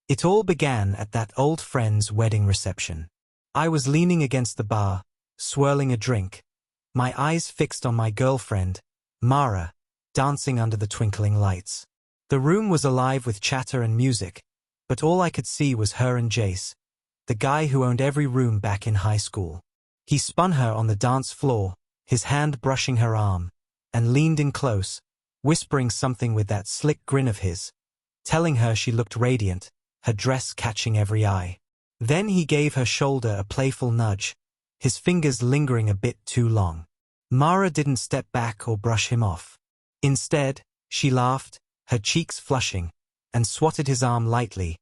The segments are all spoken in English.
It all began at that old friend's wedding reception. I was leaning against the bar, swirling a drink, my eyes fixed on my girlfriend, Mara, dancing under the twinkling lights. The room was alive with chatter and music, but all I could see was her and Jace, the guy who owned every room back in high school. He spun her on the dance floor, his hand brushing her arm, and leaned in close, whispering something with that slick grin of his, telling her she looked radiant, her dress catching every eye. Then he gave her shoulder a playful nudge, his fingers lingering a bit too long. Mara didn't step back or brush him off. Instead, she laughed, her cheeks flushing, and swatted his arm lightly,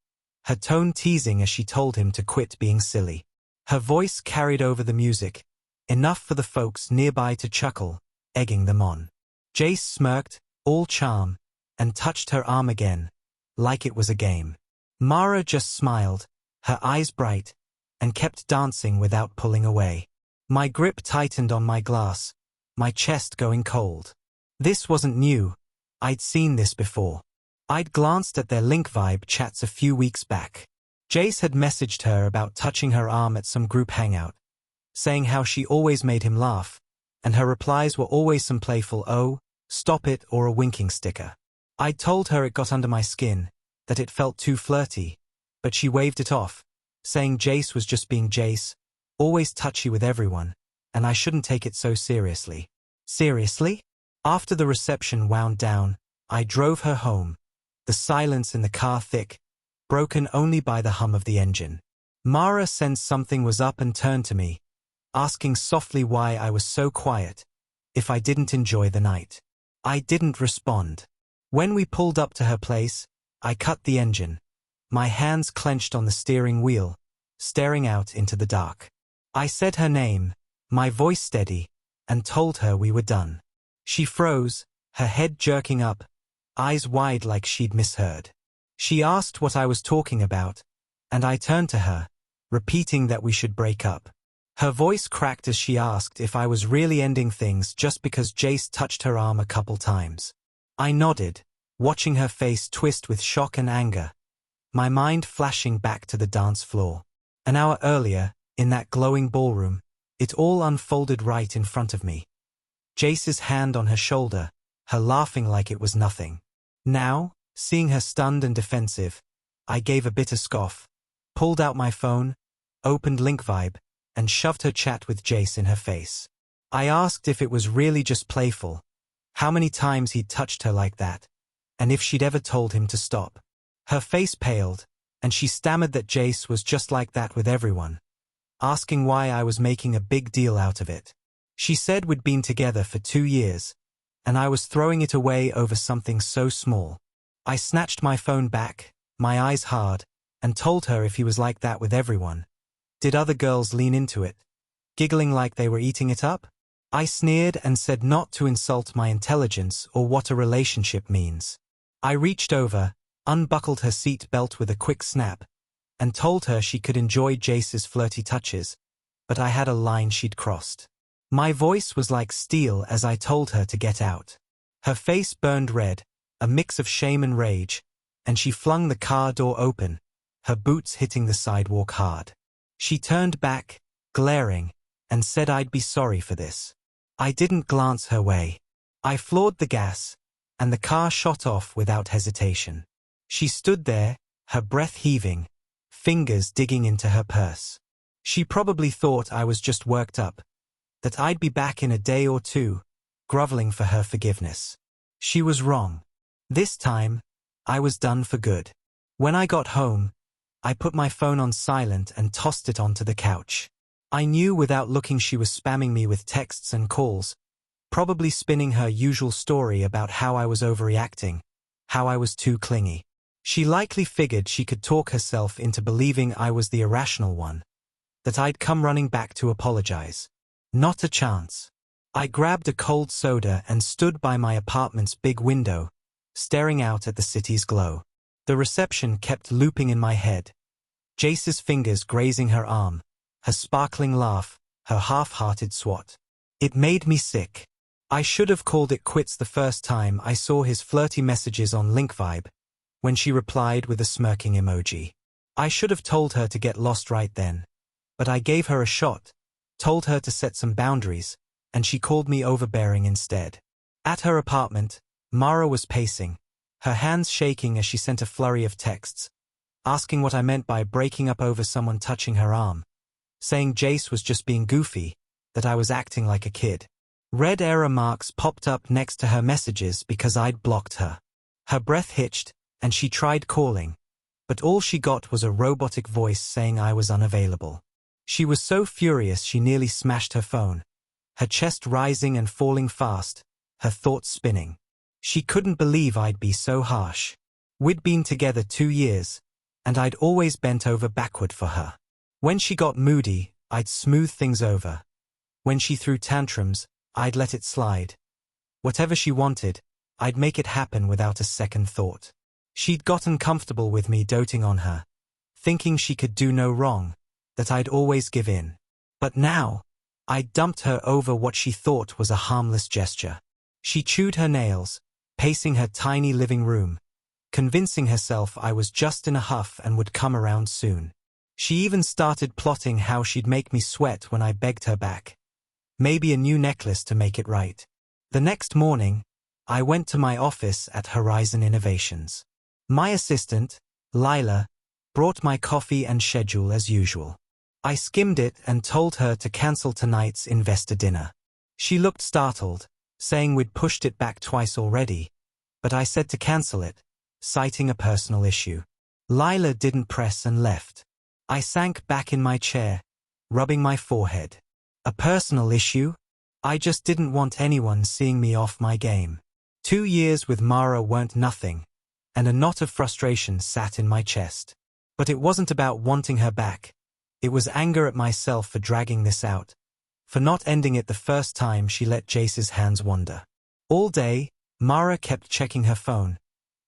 her tone teasing as she told him to quit being silly. Her voice carried over the music, enough for the folks nearby to chuckle, egging them on. Jace smirked, all charm, and touched her arm again, like it was a game. Mara just smiled, her eyes bright, and kept dancing without pulling away. My grip tightened on my glass, my chest going cold. This wasn't new, I'd seen this before. I'd glanced at their Link Vibe chats a few weeks back. Jace had messaged her about touching her arm at some group hangout, saying how she always made him laugh, and her replies were always some playful "oh, stop it" or a winking sticker. I'd told her it got under my skin, that it felt too flirty, but she waved it off, saying Jace was just being Jace, always touchy with everyone, and I shouldn't take it so seriously. Seriously? After the reception wound down, I drove her home, the silence in the car thick, broken only by the hum of the engine. Mara sensed something was up and turned to me, asking softly why I was so quiet, if I didn't enjoy the night. I didn't respond. When we pulled up to her place, I cut the engine, my hands clenched on the steering wheel, staring out into the dark. I said her name, my voice steady, and told her we were done. She froze, her head jerking up, eyes wide like she'd misheard. She asked what I was talking about, and I turned to her, repeating that we should break up. Her voice cracked as she asked if I was really ending things just because Jace touched her arm a couple times. I nodded, watching her face twist with shock and anger, my mind flashing back to the dance floor. An hour earlier, in that glowing ballroom, it all unfolded right in front of me. Jace's hand on her shoulder, her laughing like it was nothing. Now, seeing her stunned and defensive, I gave a bitter scoff, pulled out my phone, opened Link Vibe, and shoved her chat with Jace in her face. I asked if it was really just playful, how many times he'd touched her like that, and if she'd ever told him to stop. Her face paled, and she stammered that Jace was just like that with everyone, asking why I was making a big deal out of it. She said we'd been together for 2 years, and I was throwing it away over something so small. I snatched my phone back, my eyes hard, and told her if he was like that with everyone, did other girls lean into it, giggling like they were eating it up? I sneered and said not to insult my intelligence or what a relationship means. I reached over, unbuckled her seat belt with a quick snap, and told her she could enjoy Jace's flirty touches, but I had a line she'd crossed. My voice was like steel as I told her to get out. Her face burned red, a mix of shame and rage, and she flung the car door open, her boots hitting the sidewalk hard. She turned back, glaring, and said I'd be sorry for this. I didn't glance her way. I floored the gas, and the car shot off without hesitation. She stood there, her breath heaving, fingers digging into her purse. She probably thought I was just worked up, that I'd be back in a day or two, groveling for her forgiveness. She was wrong. This time, I was done for good. When I got home, I put my phone on silent and tossed it onto the couch. I knew without looking she was spamming me with texts and calls, probably spinning her usual story about how I was overreacting, how I was too clingy. She likely figured she could talk herself into believing I was the irrational one, that I'd come running back to apologize. Not a chance. I grabbed a cold soda and stood by my apartment's big window, staring out at the city's glow. The reception kept looping in my head, Jace's fingers grazing her arm, her sparkling laugh, her half-hearted swat. It made me sick. I should have called it quits the first time I saw his flirty messages on Link Vibe, when she replied with a smirking emoji. I should have told her to get lost right then. But I gave her a shot, told her to set some boundaries, and she called me overbearing instead. At her apartment, Mara was pacing, her hands shaking as she sent a flurry of texts, asking what I meant by breaking up over someone touching her arm, saying Jace was just being goofy, that I was acting like a kid. Red error marks popped up next to her messages because I'd blocked her. Her breath hitched, and she tried calling, but all she got was a robotic voice saying I was unavailable. She was so furious she nearly smashed her phone, her chest rising and falling fast, her thoughts spinning. She couldn't believe I'd be so harsh. We'd been together 2 years, and I'd always bent over backward for her. When she got moody, I'd smooth things over. When she threw tantrums, I'd let it slide. Whatever she wanted, I'd make it happen without a second thought. She'd gotten comfortable with me doting on her, thinking she could do no wrong, that I'd always give in. But now, I'd dumped her over what she thought was a harmless gesture. She chewed her nails, pacing her tiny living room, convincing herself I was just in a huff and would come around soon. She even started plotting how she'd make me sweat when I begged her back. Maybe a new necklace to make it right. The next morning, I went to my office at Horizon Innovations. My assistant, Lila, brought my coffee and schedule as usual. I skimmed it and told her to cancel tonight's investor dinner. She looked startled, saying we'd pushed it back twice already, but I said to cancel it, citing a personal issue. Lila didn't press and left. I sank back in my chair, rubbing my forehead. A personal issue? I just didn't want anyone seeing me off my game. 2 years with Mara weren't nothing, and a knot of frustration sat in my chest. But it wasn't about wanting her back. It was anger at myself for dragging this out, for not ending it the first time she let Jace's hands wander. All day, Mara kept checking her phone,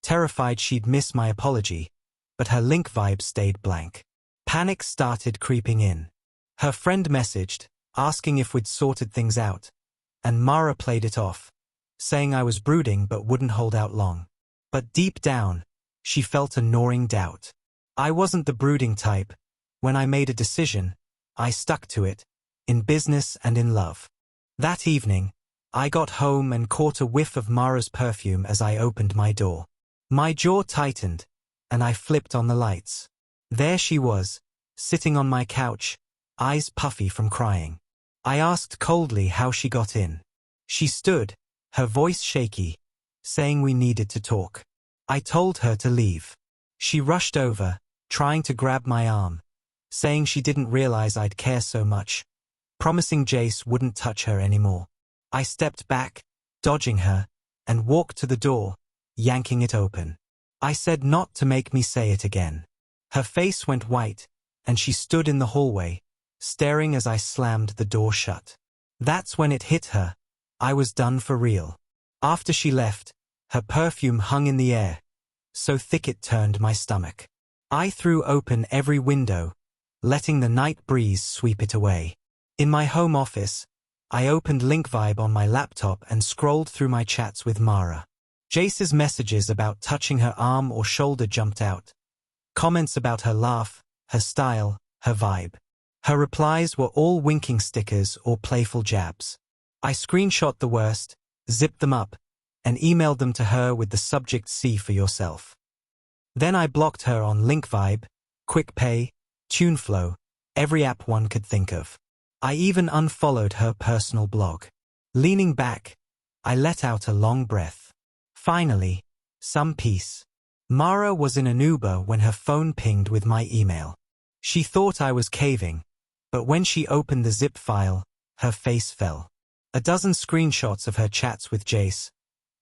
terrified she'd miss my apology, but her link vibe stayed blank. Panic started creeping in. Her friend messaged, asking if we'd sorted things out, and Mara played it off, saying I was brooding but wouldn't hold out long. But deep down, she felt a gnawing doubt. I wasn't the brooding type. When I made a decision, I stuck to it, in business and in love. That evening, I got home and caught a whiff of Mara's perfume as I opened my door. My jaw tightened, and I flipped on the lights. There she was, sitting on my couch, eyes puffy from crying. I asked coldly how she got in. She stood, her voice shaky, saying we needed to talk. I told her to leave. She rushed over, trying to grab my arm, saying she didn't realize I'd care so much, promising Jace wouldn't touch her anymore. I stepped back, dodging her, and walked to the door, yanking it open. I said not to make me say it again. Her face went white, and she stood in the hallway, staring as I slammed the door shut. That's when it hit her. I was done for real. After she left, her perfume hung in the air, so thick it turned my stomach. I threw open every window, letting the night breeze sweep it away. In my home office, I opened LinkVibe on my laptop and scrolled through my chats with Mara. Jace's messages about touching her arm or shoulder jumped out. Comments about her laugh, her style, her vibe. Her replies were all winking stickers or playful jabs. I screenshot the worst, zipped them up, and emailed them to her with the subject "See for yourself." Then I blocked her on LinkVibe, QuickPay, TuneFlow, every app one could think of. I even unfollowed her personal blog. Leaning back, I let out a long breath. Finally, some peace. Mara was in an Uber when her phone pinged with my email. She thought I was caving, but when she opened the zip file, her face fell. A dozen screenshots of her chats with Jace,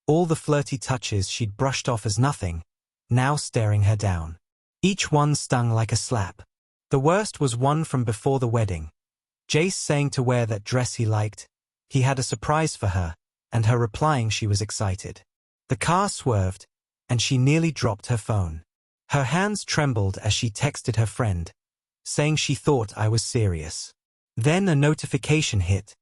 all the flirty touches she'd brushed off as nothing, now staring her down. Each one stung like a slap. The worst was one from before the wedding. Jace saying to wear that dress he liked, he had a surprise for her, and her replying she was excited. The car swerved, and she nearly dropped her phone. Her hands trembled as she texted her friend, saying she thought I was serious. Then a notification hit.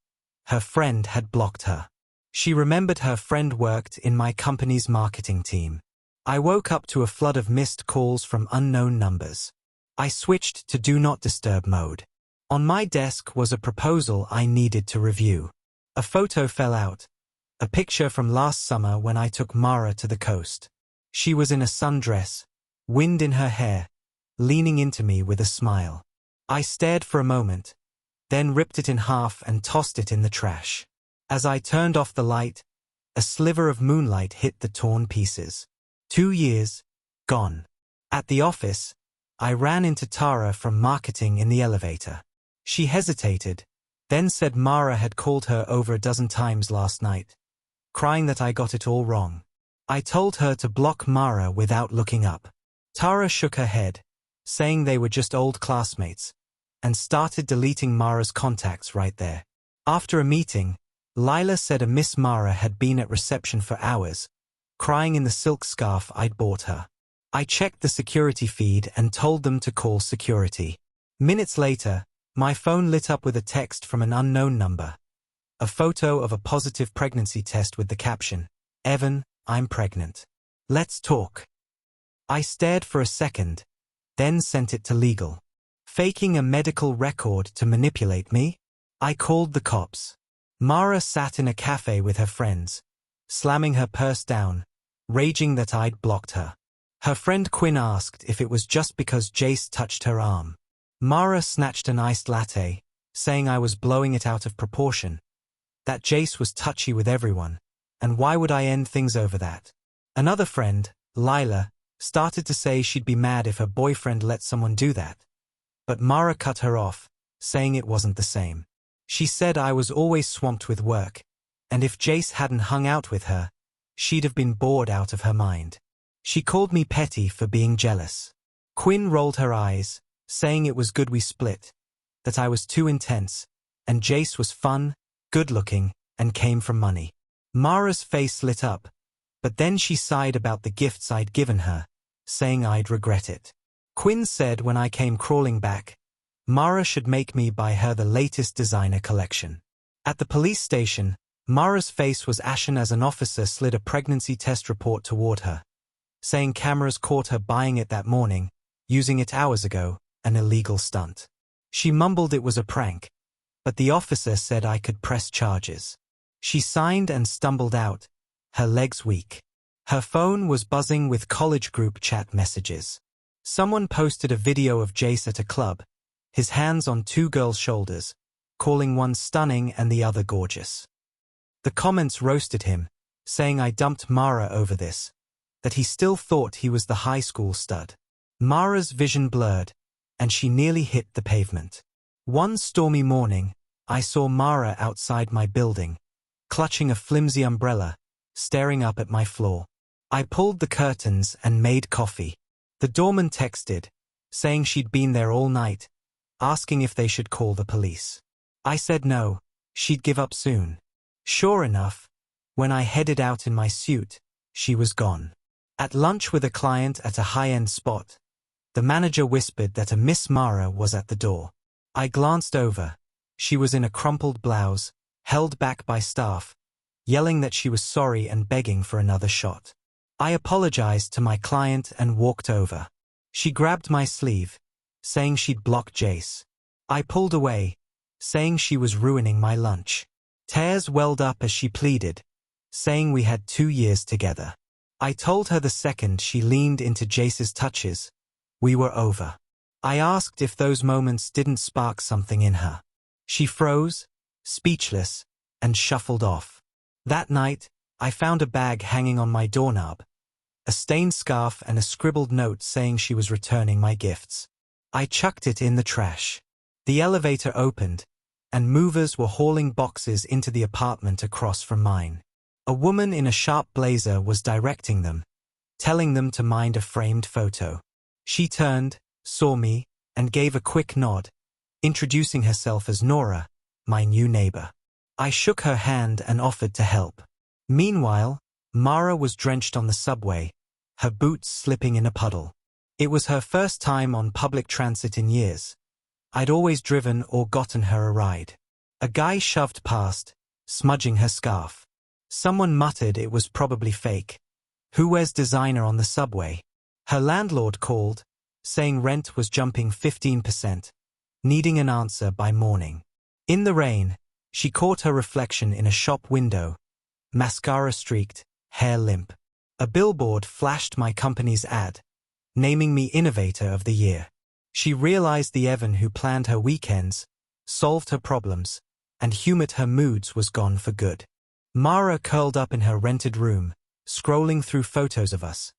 Her friend had blocked her. She remembered her friend worked in my company's marketing team. I woke up to a flood of missed calls from unknown numbers. I switched to Do Not Disturb mode. On my desk was a proposal I needed to review. A photo fell out. A picture from last summer when I took Mara to the coast. She was in a sundress, wind in her hair, leaning into me with a smile. I stared for a moment, then ripped it in half and tossed it in the trash. As I turned off the light, a sliver of moonlight hit the torn pieces. 2 years, gone. At the office, I ran into Tara from marketing in the elevator. She hesitated, then said Mara had called her over a dozen times last night, crying that I got it all wrong. I told her to block Mara without looking up. Tara shook her head, saying they were just old classmates, and started deleting Mara's contacts right there. After a meeting, Lila said a Miss Mara had been at reception for hours, crying in the silk scarf I'd bought her. I checked the security feed and told them to call security. Minutes later, my phone lit up with a text from an unknown number. A photo of a positive pregnancy test with the caption, "Evan, I'm pregnant. Let's talk." I stared for a second, then sent it to legal. Faking a medical record to manipulate me? I called the cops. Mara sat in a cafe with her friends, slamming her purse down, raging that I'd blocked her. Her friend Quinn asked if it was just because Jace touched her arm. Mara snatched an iced latte, saying I was blowing it out of proportion, that Jace was touchy with everyone, and why would I end things over that? Another friend, Lila, started to say she'd be mad if her boyfriend let someone do that. But Mara cut her off, saying it wasn't the same. She said I was always swamped with work, and if Jace hadn't hung out with her, she'd have been bored out of her mind. She called me petty for being jealous. Quinn rolled her eyes, saying it was good we split, that I was too intense, and Jace was fun, good-looking, and came from money. Mara's face lit up, but then she sighed about the gifts I'd given her, saying I'd regret it. Quinn said when I came crawling back, Mara should make me buy her the latest designer collection. At the police station, Mara's face was ashen as an officer slid a pregnancy test report toward her, saying cameras caught her buying it that morning, using it hours ago, an illegal stunt. She mumbled it was a prank, but the officer said I could press charges. She signed and stumbled out, her legs weak. Her phone was buzzing with college group chat messages. Someone posted a video of Jace at a club, his hands on 2 girls' shoulders, calling one stunning and the other gorgeous. The comments roasted him, saying I dumped Mara over this, that he still thought he was the high school stud. Mara's vision blurred, and she nearly hit the pavement. One stormy morning, I saw Mara outside my building, clutching a flimsy umbrella, staring up at my floor. I pulled the curtains and made coffee. The doorman texted, saying she'd been there all night, asking if they should call the police. I said no, she'd give up soon. Sure enough, when I headed out in my suit, she was gone. At lunch with a client at a high-end spot, the manager whispered that a Miss Mara was at the door. I glanced over. She was in a crumpled blouse, held back by staff, yelling that she was sorry and begging for another shot. I apologized to my client and walked over. She grabbed my sleeve, saying she'd block Jace. I pulled away, saying she was ruining my lunch. Tears welled up as she pleaded, saying we had 2 years together. I told her the second she leaned into Jace's touches, we were over. I asked if those moments didn't spark something in her. She froze, speechless, and shuffled off. That night, I found a bag hanging on my doorknob, a stained scarf and a scribbled note saying she was returning my gifts. I chucked it in the trash. The elevator opened, and movers were hauling boxes into the apartment across from mine. A woman in a sharp blazer was directing them, telling them to mind a framed photo. She turned, saw me, and gave a quick nod, introducing herself as Nora, my new neighbor. I shook her hand and offered to help. Meanwhile, Mara was drenched on the subway, her boots slipping in a puddle. It was her first time on public transit in years. I'd always driven or gotten her a ride. A guy shoved past, smudging her scarf. Someone muttered it was probably fake, Who wears designer on the subway? Her landlord called, saying rent was jumping 15%, needing an answer by morning. In the rain, she caught her reflection in a shop window, mascara streaked, hair limp. A billboard flashed my company's ad, naming me Innovator of the Year. She realized the Evan who planned her weekends, solved her problems, and humored her moods was gone for good. Mara curled up in her rented room, scrolling through photos of us,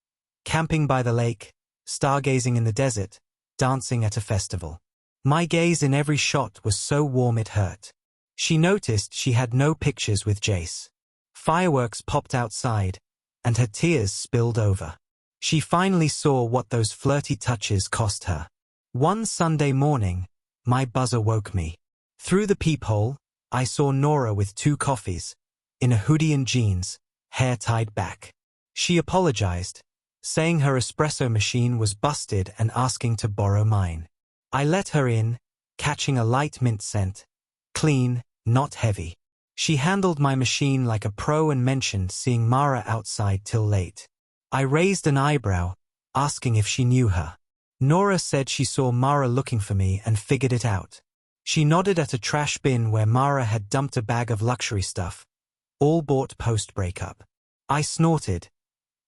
camping by the lake, stargazing in the desert, dancing at a festival. My gaze in every shot was so warm it hurt. She noticed she had no pictures with Jace. Fireworks popped outside, and her tears spilled over. She finally saw what those flirty touches cost her. One Sunday morning, my buzzer woke me. Through the peephole, I saw Nora with 2 coffees, in a hoodie and jeans, hair tied back. She apologized, saying her espresso machine was busted and asking to borrow mine. I let her in, catching a light mint scent. Clean, not heavy. She handled my machine like a pro and mentioned seeing Mara outside till late. I raised an eyebrow, asking if she knew her. Nora said she saw Mara looking for me and figured it out. She nodded at a trash bin where Mara had dumped a bag of luxury stuff, all bought post-breakup. I snorted.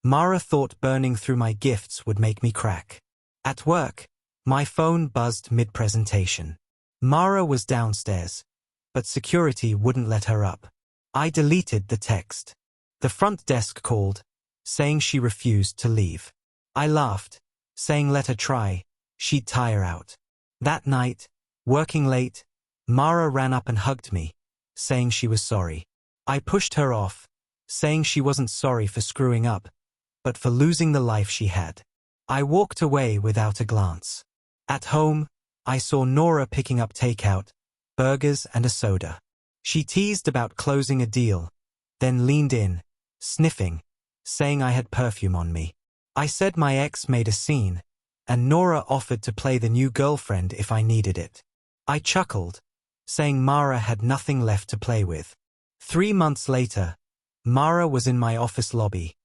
Mara thought burning through my gifts would make me crack. At work, my phone buzzed mid-presentation. Mara was downstairs, but security wouldn't let her up. I deleted the text. The front desk called, saying she refused to leave. I laughed, saying let her try, she'd tire out. That night, working late, Mara ran up and hugged me, saying she was sorry. I pushed her off, saying she wasn't sorry for screwing up, but for losing the life she had. I walked away without a glance. At home, I saw Nora picking up takeout, burgers and a soda. She teased about closing a deal, then leaned in, sniffing, saying I had perfume on me. I said my ex made a scene, and Nora offered to play the new girlfriend if I needed it. I chuckled, saying Mara had nothing left to play with. 3 months later, Mara was in my office lobby,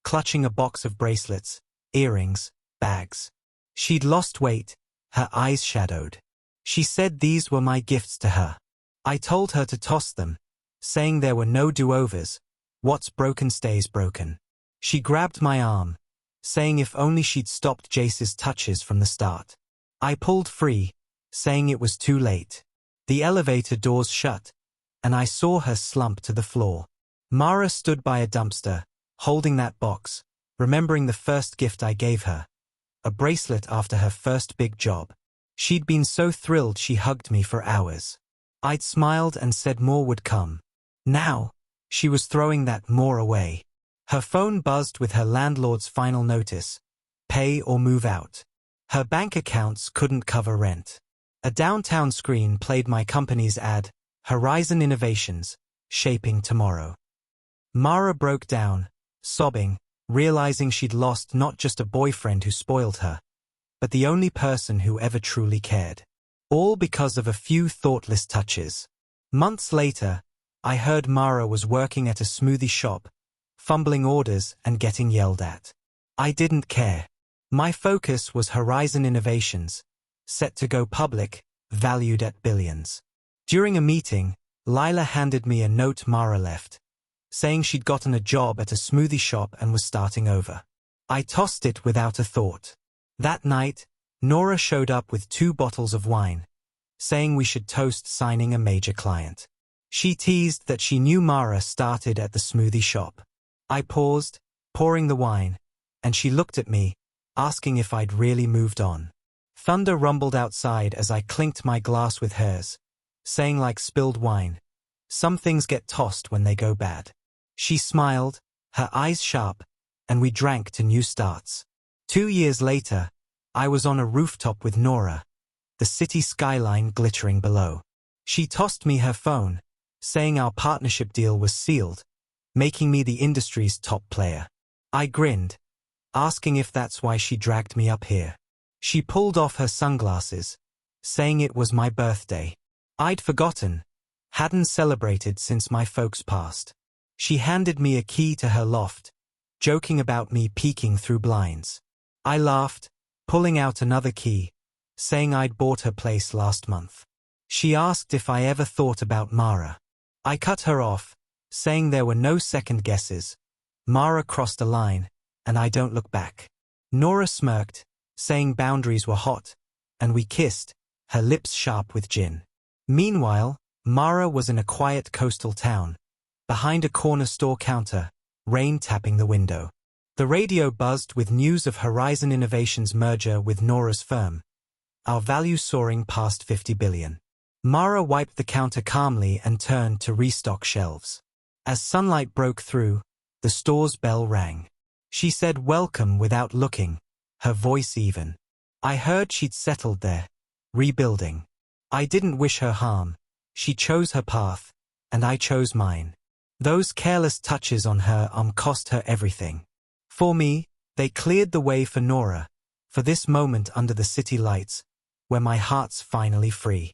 clutching a box of bracelets, earrings, bags. She'd lost weight, her eyes shadowed. She said these were my gifts to her. I told her to toss them, saying there were no do-overs. What's broken stays broken. She grabbed my arm, saying if only she'd stopped Jace's touches from the start. I pulled free, saying it was too late. The elevator doors shut, and I saw her slump to the floor. Mara stood by a dumpster, holding that box, remembering the first gift I gave her, a bracelet after her first big job. She'd been so thrilled she hugged me for hours. I'd smiled and said more would come. Now, she was throwing that more away. Her phone buzzed with her landlord's final notice, pay or move out. Her bank accounts couldn't cover rent. A downtown screen played my company's ad, Horizon Innovations, shaping tomorrow. Mara broke down, sobbing, realizing she'd lost not just a boyfriend who spoiled her, but the only person who ever truly cared. All because of a few thoughtless touches. Months later, I heard Mara was working at a smoothie shop, fumbling orders and getting yelled at. I didn't care. My focus was Horizon Innovations, set to go public, valued at billions. During a meeting, Lila handed me a note Mara left, saying she'd gotten a job at a smoothie shop and was starting over. I tossed it without a thought. That night, Nora showed up with 2 bottles of wine, saying we should toast signing a major client. She teased that she knew Mara started at the smoothie shop. I paused, pouring the wine, and she looked at me, asking if I'd really moved on. Thunder rumbled outside as I clinked my glass with hers, saying like spilled wine, some things get tossed when they go bad. She smiled, her eyes sharp, and we drank to new starts. 2 years later, I was on a rooftop with Nora, the city skyline glittering below. She tossed me her phone, saying our partnership deal was sealed, making me the industry's top player. I grinned, asking if that's why she dragged me up here. She pulled off her sunglasses, saying it was my birthday. I'd forgotten, hadn't celebrated since my folks passed. She handed me a key to her loft, joking about me peeking through blinds. I laughed, pulling out another key, saying I'd bought her place last month. She asked if I ever thought about Mara. I cut her off, saying there were no second guesses. Mara crossed a line, and I don't look back. Nora smirked, saying boundaries were hot, and we kissed, her lips sharp with gin. Meanwhile, Mara was in a quiet coastal town, behind a corner store counter, rain tapping the window. The radio buzzed with news of Horizon Innovations' merger with Nora's firm, our value soaring past 50 billion. Mara wiped the counter calmly and turned to restock shelves. As sunlight broke through, the store's bell rang. She said welcome without looking, her voice even. I heard she'd settled there, rebuilding. I didn't wish her harm. She chose her path, and I chose mine. Those careless touches on her arm cost her everything. For me, they cleared the way for Nora, for this moment under the city lights, where my heart's finally free.